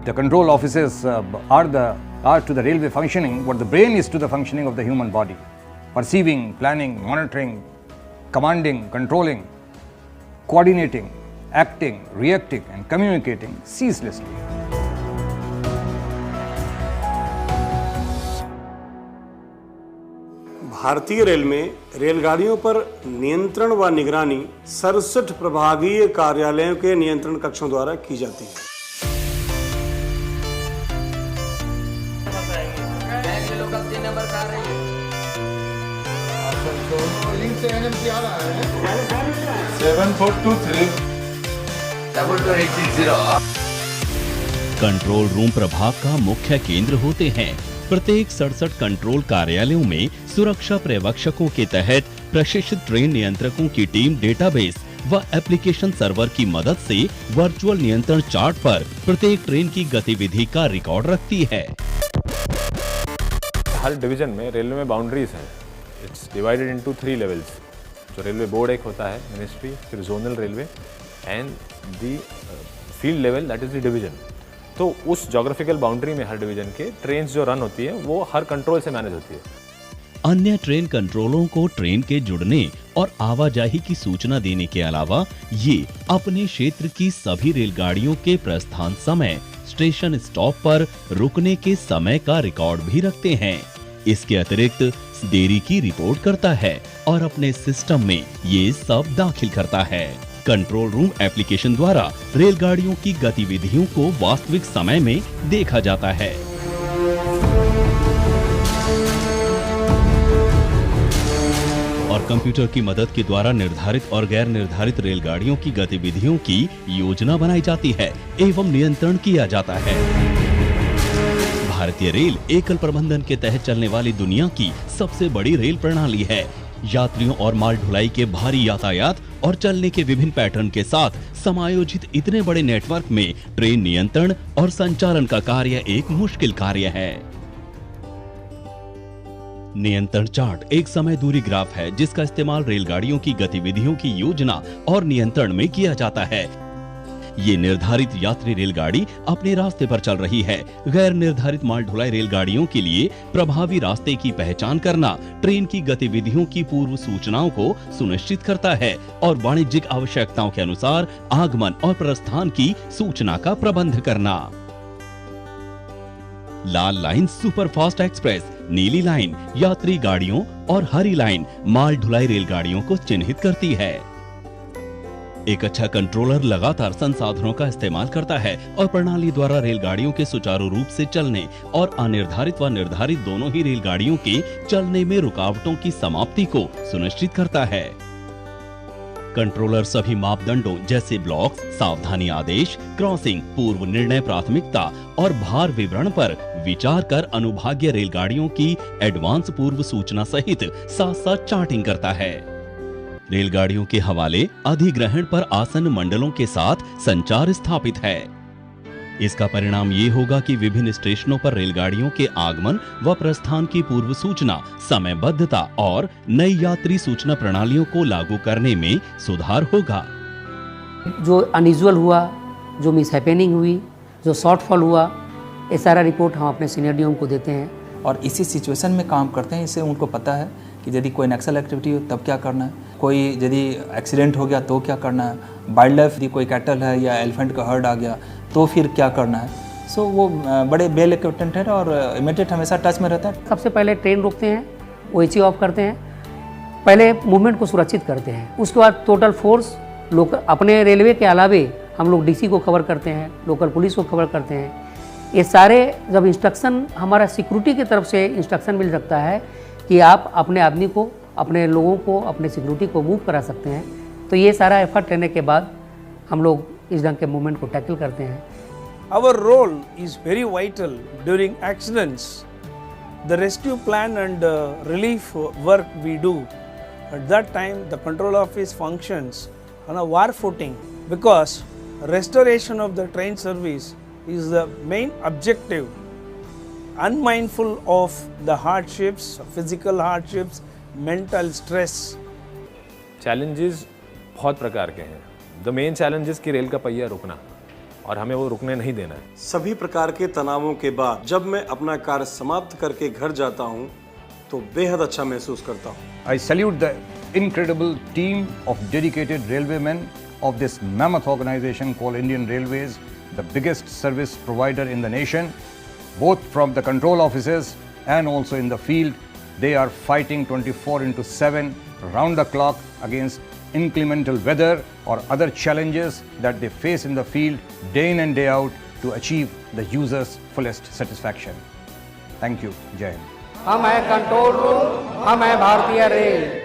The control offices are to the railway functioning what the brain is to the functioning of the human body. Perceiving, planning, monitoring, commanding, controlling, coordinating, acting, reacting and communicating ceaselessly. भारतीय rail में रेलगाड़ियों पर नियंत्रण व निगरानी 67 प्रभागीय कार्यालयों के नियंत्रण कक्षों द्वारा की जाती है। कंट्रोल रूम प्रभाग का मुख्य केंद्र होते हैं। प्रत्येक 67 कंट्रोल कार्यालयों में सुरक्षा पर्यवेक्षकों के तहत प्रशिक्षित ट्रेन नियंत्रकों की टीम डेटाबेस व एप्लीकेशन सर्वर की मदद से वर्चुअल नियंत्रण चार्ट पर प्रत्येक ट्रेन की गतिविधि का रिकॉर्ड रखती है। हर डिवीजन में रेलवे में बाउंड्रीज हैं। It's divided into 3 levels. जो रेलवे बोर्ड एक होता है, मिनिस्ट्री, फिर zonal railway and the field level, that is the division. तो उस जोग्राफिकल बाउंड्री में हर डिवीजन के ट्रेन जो रन होती है वो हर कंट्रोल से मैनेज होती है। अन्य ट्रेन कंट्रोलों को ट्रेन के जुड़ने और आवाजाही की सूचना देने के अलावा ये अपने क्षेत्र की सभी रेलगाड़ियों के प्रस्थान समय, स्टेशन स्टॉप पर रुकने के समय का रिकॉर्ड भी रखते हैं। इसके अतिरिक्त देरी की रिपोर्ट करता है और अपने सिस्टम में ये सब दाखिल करता है। कंट्रोल रूम एप्लीकेशन द्वारा रेलगाड़ियों की गतिविधियों को वास्तविक समय में देखा जाता है। और कंप्यूटर की मदद के द्वारा निर्धारित और गैर निर्धारित रेलगाड़ियों की गतिविधियों की योजना बनाई जाती है एवं नियंत्रण किया जाता है। भारतीय रेल एकल प्रबंधन के तहत चलने वाली दुनिया की सबसे बड़ी रेल प्रणाली है। यात्रियों और माल ढुलाई के भारी यातायात और चलने के विभिन्न पैटर्न के साथ समायोजित इतने बड़े नेटवर्क में ट्रेन नियंत्रण और संचालन का कार्य एक मुश्किल कार्य है। नियंत्रण चार्ट एक समय दूरी ग्राफ है जिसका इस्तेमाल रेलगाड़ियों की गतिविधियों की योजना और नियंत्रण में किया जाता है। ये निर्धारित यात्री रेलगाड़ी अपने रास्ते पर चल रही है। गैर निर्धारित माल ढुलाई रेलगाड़ियों के लिए प्रभावी रास्ते की पहचान करना, ट्रेन की गतिविधियों की पूर्व सूचनाओं को सुनिश्चित करता है और वाणिज्यिक आवश्यकताओं के अनुसार आगमन और प्रस्थान की सूचना का प्रबंध करना। लाल लाइन सुपरफास्ट एक्सप्रेस, नीली लाइन यात्री गाड़ियों और हरी लाइन माल ढुलाई रेलगाड़ियों को चिन्हित करती है। एक अच्छा कंट्रोलर लगातार संसाधनों का इस्तेमाल करता है और प्रणाली द्वारा रेलगाड़ियों के सुचारू रूप से चलने और अनिर्धारित व निर्धारित दोनों ही रेलगाड़ियों के चलने में रुकावटों की समाप्ति को सुनिश्चित करता है। कंट्रोलर सभी मापदंडों जैसे ब्लॉक्स, सावधानी आदेश, क्रॉसिंग, पूर्व निर्णय प्राथमिकता और भार विवरण पर विचार कर अनुभागीय रेलगाड़ियों की एडवांस पूर्व सूचना सहित साथ साथ चार्टिंग करता है। रेलगाड़ियों के हवाले अधिग्रहण पर आसन्न मंडलों के साथ संचार स्थापित है। इसका परिणाम ये होगा कि विभिन्न स्टेशनों पर रेलगाड़ियों के आगमन व प्रस्थान की पूर्व सूचना, समयबद्धता और नई यात्री सूचना प्रणालियों को लागू करने में सुधार होगा। जो अनयूजुअल हुआ, जो मिसहैपनिंग हुई, जो शॉर्टफॉल हुआ, ये सारा रिपोर्ट हम अपने सीनियर डीओ को देते हैं और इसी सिचुएशन में काम करते हैं। इससे उनको पता है कि यदि कोई नक्सल एक्टिविटी हो तब क्या करना है, कोई यदि एक्सीडेंट हो गया तो क्या करना है, वाइल्ड लाइफ यदि कोई कैटल है या एलिफेंट का हर्ड आ गया तो फिर क्या करना है। सो वो बड़े वेल इक्विप्ड है और इमीडिएट हमेशा टच में रहता है। सबसे पहले ट्रेन रोकते हैं, ओएचई ऑफ करते हैं, पहले मूवमेंट को सुरक्षित करते हैं। उसके बाद टोटल फोर्स अपने रेलवे के अलावे हम लोग डीसी को खबर करते हैं, लोकल पुलिस को खबर करते हैं। ये सारे जब इंस्ट्रक्शन हमारा सिक्योरिटी की तरफ से इंस्ट्रक्शन मिल सकता है कि आप अपने आदमी को, अपने लोगों को, अपने सिक्योरिटी को मूव करा सकते हैं, तो ये सारा एफर्ट लेने के बाद हम लोग इस ढंग के मूवमेंट को टैकल करते हैं। Our role is very vital during accidents. The rescue plan and relief work we do, at that time the control office functions on a war footing because restoration of the train service is the main objective. Unmindful of the hardships, physical hardships, mental stress. Challenges बहुत प्रकार के हैं। The main challenges की rail का पहिया रुकना, और हमें वो रुकने नहीं देना है। सभी प्रकार के तनावों के बाद जब मैं अपना कार्य समाप्त करके घर जाता हूं तो बेहद अच्छा महसूस करता हूं। I salute the incredible team of dedicated railwaymen of this mammoth organization called Indian Railways, the biggest service provider in the nation, both from the control offices and also in the field. They are fighting 24/7 round the clock against inclemental weather or other challenges that they face in the field day in and day out to achieve the user's fullest satisfaction. Thank you. Jai Hind. हम हैं control room, हम हैं भारतीय rail.